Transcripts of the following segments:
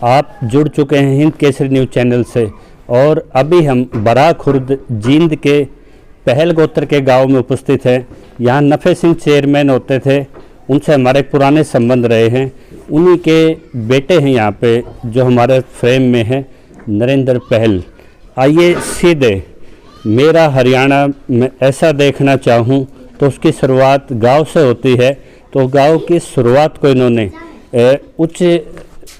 आप जुड़ चुके हैं हिंद केसरी न्यूज़ चैनल से और अभी हम बराह खुर्द जींद के पहल गोत्र के गांव में उपस्थित हैं। यहाँ नफ़े सिंह चेयरमैन होते थे, उनसे हमारे पुराने संबंध रहे हैं। उन्हीं के बेटे हैं यहाँ पे जो हमारे फ्रेम में हैं, नरेंद्र पहल। आइए सीधे मेरा हरियाणा में ऐसा देखना चाहूँ तो उसकी शुरुआत गांव से होती है। तो गांव की शुरुआत को इन्होंने उच्च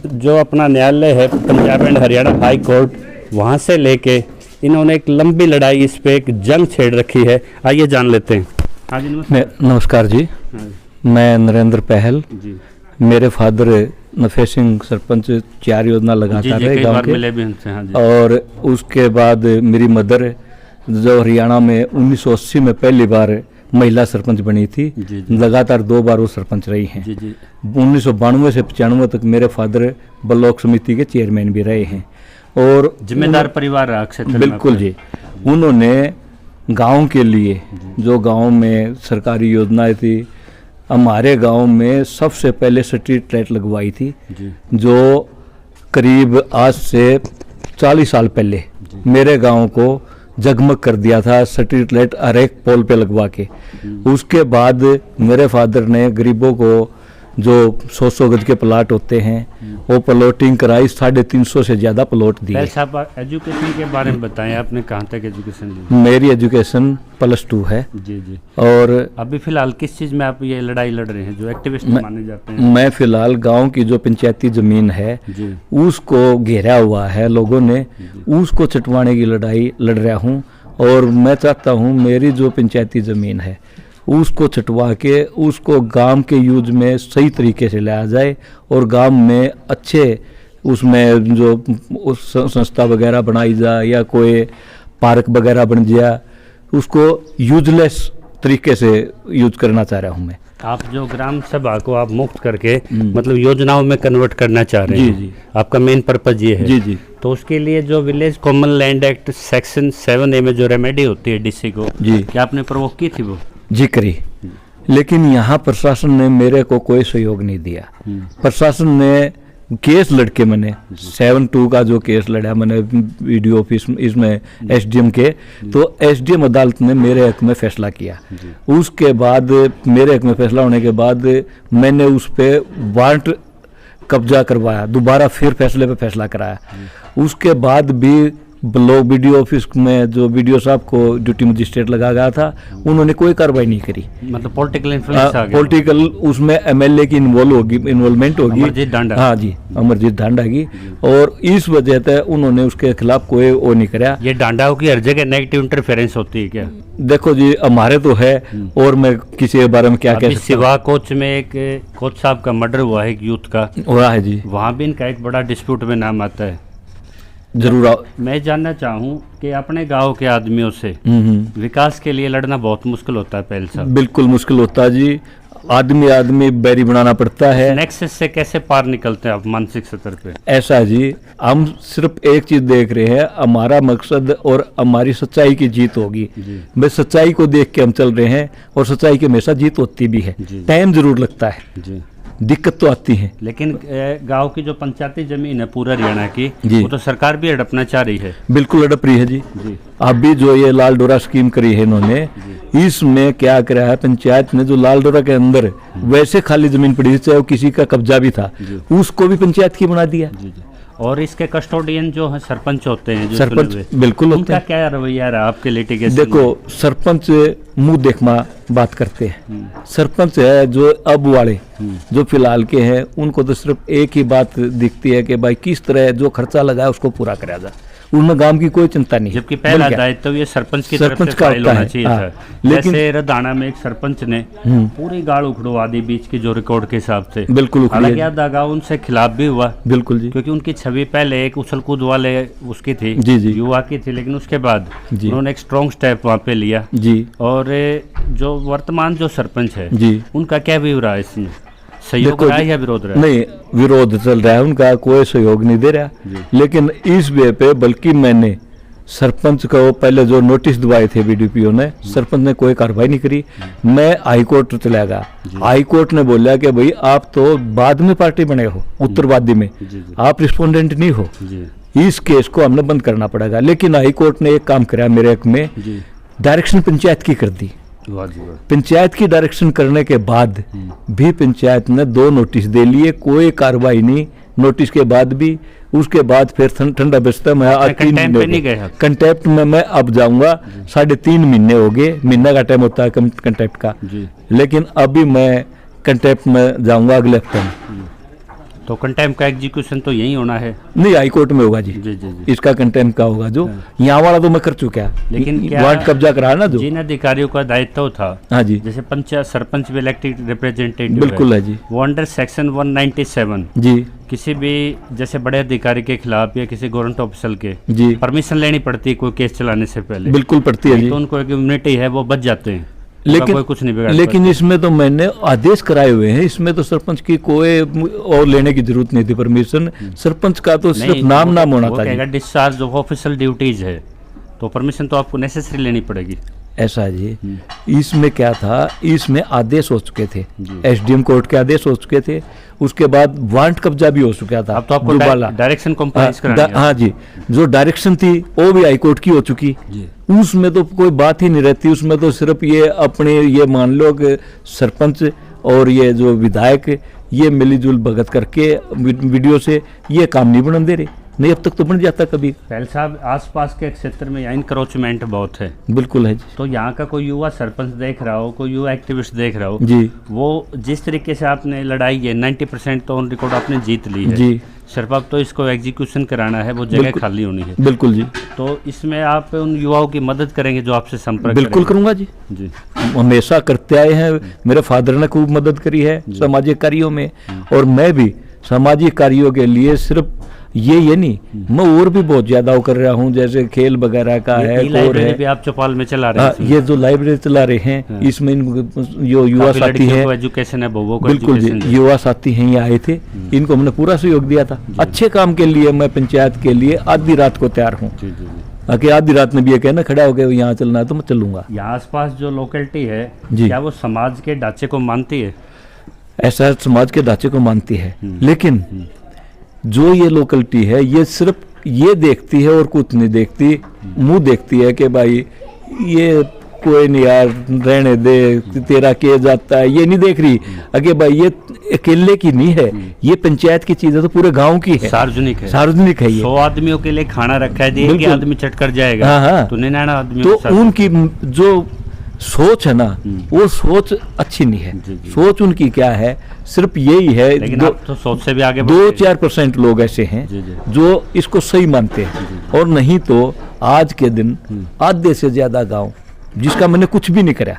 जो अपना न्यायालय है Punjab and Haryana high court, वहाँ से लेके इन्होंने एक लंबी लड़ाई, इस पे एक जंग छेड़ रखी है। आइए जान लेते हैं। हाँ जी, नमस्कार जी। मैं नरेंद्र पहल जी। मेरे फादर नफे सिंह सरपंच 4 योजना लगातार रहे गाँव के। हाँ जी। और उसके बाद मेरी मदर जो हरियाणा में 1980 में पहली बार महिला सरपंच बनी थी, लगातार 2 बार वो सरपंच रही हैं। 1992 से 95 तक मेरे फादर ब्लॉक समिति के चेयरमैन भी रहे हैं और जिम्मेदार परिवार रहा क्षेत्र। बिल्कुल जी। उन्होंने गांव के लिए जो गांव में सरकारी योजनाएं थी, हमारे गांव में सबसे पहले स्ट्रीट लाइट लगवाई थी जो करीब आज से 40 साल पहले मेरे गांव को जगमग कर दिया था, स्ट्रीट लाइट हर एक पोल पे लगवा के। उसके बाद मेरे फादर ने गरीबों को जो 100 गज के प्लाट होते हैं वो प्लॉटिंग कराई, 350 से ज़्यादा प्लॉट दिए। साहब, एजुकेशन के बारे में बताएं, आपने कहाँ तक एजुकेशन ली? मेरी एजुकेशन +2 है। जी जी। और अभी फिलहाल किस चीज़ में आप ये लड़ाई लड़ रहे हैं जो एक्टिविस्ट माने जाते हैं? मैं फिलहाल गांव की जो पंचायती जमीन है उसको घेरा हुआ है लोगों ने, उसको छुटवाने की लड़ाई लड़ रहा हूँ। और मैं चाहता हूँ मेरी जो पंचायती जमीन है उसको छटवा के उसको गांव के यूज में सही तरीके से लाया जाए और गांव में अच्छे उसमें जो उस संस्था वगैरह बनाई जाए या कोई पार्क वगैरह बन जाए, उसको यूजलेस तरीके से यूज करना चाह रहा हूं मैं। आप जो ग्राम सभा को आप मुक्त करके मतलब योजनाओं में कन्वर्ट करना चाह रहे हैं? जी। आपका मेन पर्पज ये है? जी। तो उसके लिए जो village common land act section 7A में जो रेमेडी होती है डीसी को, क्या आपने प्रवोक की थी वो? जी करी, लेकिन यहाँ प्रशासन ने मेरे को कोई सहयोग नहीं दिया। प्रशासन ने केस लड़के मैंने 7-2 का जो केस लड़ा मैंने वीडियो ऑफिस इसमें एसडीएम के, तो एसडीएम अदालत ने मेरे हक में फैसला किया। उसके बाद मेरे हक में फैसला होने के बाद मैंने उस पे वारंट कब्जा करवाया, दोबारा फिर फैसले पे फैसला कराया। उसके बाद भी ब्लॉक बीडीओ ऑफिस में जो बीडीओ साहब को ड्यूटी मजिस्ट्रेट लगा गया था, उन्होंने कोई कार्रवाई नहीं करी। मतलब पॉलिटिकल इन्फ्लुएंस आ गया। पॉलिटिकल उसमें एमएलए की इन्वॉल्वमेंट होगी। अमरजीत ढांडा। हाँ जी, अमरजीत ढांडा की। और इस वजह से उन्होंने उसके खिलाफ कोई वो नहीं कराया। ये ढांडा की हर जगह नेगेटिव इंटरफेरेंस होती है क्या? देखो जी, हमारे तो है और मैं किसी के बारे में क्या कह सकता हूं। सिवा कोच में एक कोच साहब का मर्डर हुआ है, एक यूथ का हुआ है जी, वहाँ भी इनका एक बड़ा डिस्प्यूट में नाम आता है। जरूर मैं जानना चाहूँ कि अपने गांव के आदमियों से विकास के लिए लड़ना बहुत मुश्किल होता है पहल साहब? बिल्कुल मुश्किल होता है जी, आदमी बैरी बनाना पड़ता है। नेक्सस से कैसे पार निकलते हैं आप मानसिक स्तर पे? ऐसा जी, हम सिर्फ एक चीज देख रहे हैं, हमारा मकसद और हमारी सच्चाई की जीत होगी। बस सच्चाई को देख के हम चल रहे हैं और सच्चाई की हमेशा जीत होती भी है। टाइम जरूर लगता है, दिक्कत तो आती है, लेकिन गांव की जो पंचायती जमीन है पूरा हरियाणा की, वो तो सरकार भी हड़पना चाह रही है। बिल्कुल हड़प रही है जी। अभी जो ये लाल डोरा स्कीम करी है इन्होंने, इसमें क्या करा है, पंचायत ने जो लाल डोरा के अंदर वैसे खाली जमीन पड़ी चाहे वो किसी का कब्जा भी था, उसको भी पंचायत की बना दिया। और इसके कस्टोडियन जो है सरपंच होते हैं, जो सरपंच बिल्कुल होते हैं, क्या रवैया रहा आपके लिटिगेशन? देखो, सरपंच मुंह देखमा बात करते हैं। सरपंच है जो अब वाले जो फिलहाल के हैं, उनको तो सिर्फ एक ही बात दिखती है कि भाई किस तरह जो खर्चा लगा है उसको पूरा कराया जाए, उनमें गांव की कोई चिंता नहीं। जबकि पहला दायित्व तो ये सरपंच की तरफ से फाइल होना चाहिए था। लेकिन जैसे रदाना में एक सरपंच ने पूरी गाड़ उखड़वा दी बीच की जो रिकॉर्ड के हिसाब से। बिल्कुल, हालांकि आधा गाँव उनसे खिलाफ भी हुआ। बिल्कुल जी, क्योंकि उनकी छवि पहले एक उछल कूद वाले उसकी थी, युवा की थी, लेकिन उसके बाद उन्होंने एक स्ट्रॉन्ग स्टेप वहाँ पे लिया जी। और जो वर्तमान जो सरपंच है जी, उनका क्या व्यू रहा है इसमें? सहयोग रहा है या विरोध रहा है? नहीं, विरोध चल रहा है, उनका कोई सहयोग नहीं दे रहा। लेकिन इस वे पे बल्कि मैंने सरपंच को पहले जो नोटिस दिवाए थे बीडीपीओ ने, सरपंच ने कोई कार्रवाई नहीं करी। मैं हाई कोर्ट चला गया, हाई कोर्ट ने बोला कि भाई आप तो बाद में पार्टी बने हो, उत्तरवादी में, आप रिस्पोंडेंट नहीं हो, इस केस को हमने बंद करना पड़ेगा। लेकिन हाई कोर्ट ने एक काम कराया मेरे हक में, डायरेक्शन पंचायत की कर दी। पंचायत की डायरेक्शन करने के बाद भी पंचायत ने 2 नोटिस दे लिए, कोई कार्रवाई नहीं। नोटिस के बाद भी, उसके बाद फिर ठंडा बस्ता मैं कंटेप्ट में मैं अब जाऊंगा। 3.5 महीने हो गए, महीना का टाइम होता है कंटेप्ट का, लेकिन अभी मैं कंटेप्ट में जाऊंगा अगले हफ्ते में। तो कंटेम्प्ट का एग्जीक्यूशन तो यही होना है? नहीं, हाई कोर्ट में होगा जी। इसका कंटेम्प्ट का होगा, जो यहाँ वाला तो मैं कर चुका, लेकिन वार्ड कब्जा करा ना, जो जिन अधिकारियों का दायित्व था, हाँ जी, जैसे पंचायत सरपंच भी इलेक्टेड रिप्रेजेंटेटिव, बिल्कुल है जी, वो अंडर सेक्शन 197 जी किसी भी जैसे बड़े अधिकारी के खिलाफ या किसी गवर्नमेंट ऑफिसर के जी परमिशन लेनी पड़ती है कोई केस चलाने से पहले? बिल्कुल पड़ती है जी। तो उनको एक इम्यूनिटी है, वो बच जाते हैं, लेकिन कुछ नहीं बिगाड़ लेकिन इसमें तो मैंने आदेश कराए हुए हैं, इसमें तो सरपंच की कोई और लेने की जरूरत नहीं थी परमिशन। सरपंच का तो सिर्फ नाम होना था। डिस्चार्ज ऑफ ऑफिशियल ड्यूटीज है, तो परमिशन तो आपको नेसेसरी लेनी पड़ेगी। ऐसा जी, इसमें क्या था, इसमें आदेश हो चुके थे, एसडीएम कोर्ट के आदेश हो चुके थे, उसके बाद वारंट कब्जा भी हो चुका था। अब तो आपको डायरेक्शन कॉम्प्रोमाइज करानी है। हाँ जी, जो डायरेक्शन थी वो भी हाई कोर्ट की हो चुकी, उसमें तो कोई बात ही नहीं रहती। उसमें तो सिर्फ ये अपने ये मान लो कि सरपंच और ये जो विधायक ये मिलीजुल भगत करके वीडियो से ये काम नहीं बन दे रहे, नहीं अब तक तो बन जाता कभी। पहल साहब, आसपास के क्षेत्र में यहाँ इंक्रोचमेंट बहुत है। बिल्कुल है जी। तो यहाँ का कोई युवा सरपंच देख रहा हो, कोई युवा एक्टिविस्ट देख रहा हो जी, वो जिस तरीके से आपने लड़ाई है 90% तो ऑन रिकॉर्ड आपने जीत ली है जी, सिर्फ अब तो इसको एग्जीक्यूशन कराना है, वो जगह खाली होनी है। बिल्कुल जी। तो इसमें आप उन युवाओं की मदद करेंगे जो आपसे संपर्क? बिल्कुल करूंगा जी, जी हमेशा करते आए हैं। मेरे फादर ने खूब मदद करी है सामाजिक कार्यों में, और मैं भी सामाजिक कार्यों के लिए सिर्फ ये नहीं, मैं और भी बहुत ज्यादा कर रहा हूँ, जैसे खेल वगैरह का है, और है भी आप चौपाल में चला रहे हैं। ये जो लाइब्रेरी चला रहे हैं, इसमें जो युवा साथी है, एजुकेशन है, बिल्कुल जी, युवा साथी हैं, ये आए थे, इनको हमने पूरा सहयोग दिया था। अच्छे काम के लिए मैं पंचायत के लिए आधी रात को तैयार हूँ, आके आधी रात में भी ये कहना खड़ा हो गया यहाँ चलना है तो मैं चलूंगा। यहाँ आसपास जो लोकेलिटी है, क्या वो समाज के ढांचे को मानती है? ऐसा समाज के ढांचे को मानती है, लेकिन जो ये लोकेलिटी है ये सिर्फ ये देखती है और कुछ नहीं देखती, मुंह देखती है कि भाई ये कोई नहीं यार रहने दे, तेरा किया जाता है, ये नहीं देख रही अगे भाई ये अकेले की नहीं है, ये पंचायत की चीज है, तो पूरे गांव की है, सार्वजनिक है, सार्वजनिक है। ये 100 आदमियों के लिए खाना रखा है, एक ही आदमी चट कर जाएगा। हाँ, तो 99 आदमी, तो उनकी जो सोच है ना, वो सोच अच्छी नहीं है। सोच उनकी क्या है, सिर्फ यही है, लेकिन तो सोच से भी आगे 2-4% लोग ऐसे हैं जो इसको सही मानते हैं, और नहीं तो आज के दिन आधे से ज्यादा गांव जिसका मैंने कुछ भी नहीं करा,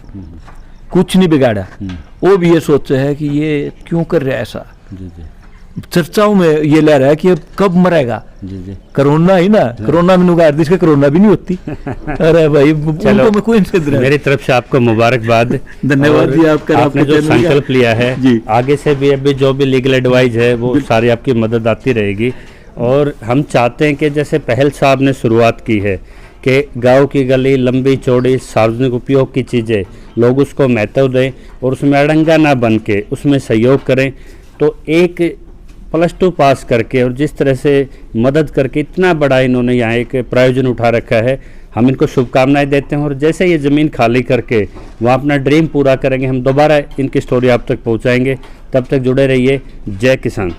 कुछ नहीं बिगाड़ा, वो भी ये सोचते हैं कि ये क्यों कर रहा है ऐसा। चर्चाओं में ये ले रहा है कि अब कब मरेगा, कोरोना ही ना, कोरोना में नुगार जिसका कोरोना भी नहीं होती। अरे भाई चलो, मैं कोई मेरी तरफ से आपको मुबारकबाद, धन्यवाद जी। आपने जो संकल्प लिया है, आगे से भी अभी जो भी लीगल एडवाइस है वो सारी आपकी मदद आती रहेगी। और हम चाहते हैं कि जैसे पहल साहब ने शुरुआत की है कि गांव की गली लंबी चौड़ी सार्वजनिक उपयोग की चीज़ें लोग उसको महत्व दें और उसमें अड़ंगा ना बन के उसमें सहयोग करें। तो एक +2 पास करके और जिस तरह से मदद करके इतना बड़ा इन्होंने यहाँ एक प्रायोजन उठा रखा है, हम इनको शुभकामनाएं देते हैं। और जैसे ये ज़मीन खाली करके वहाँ अपना ड्रीम पूरा करेंगे, हम दोबारा इनकी स्टोरी आप तक पहुँचाएंगे। तब तक जुड़े रहिए। जय किसान।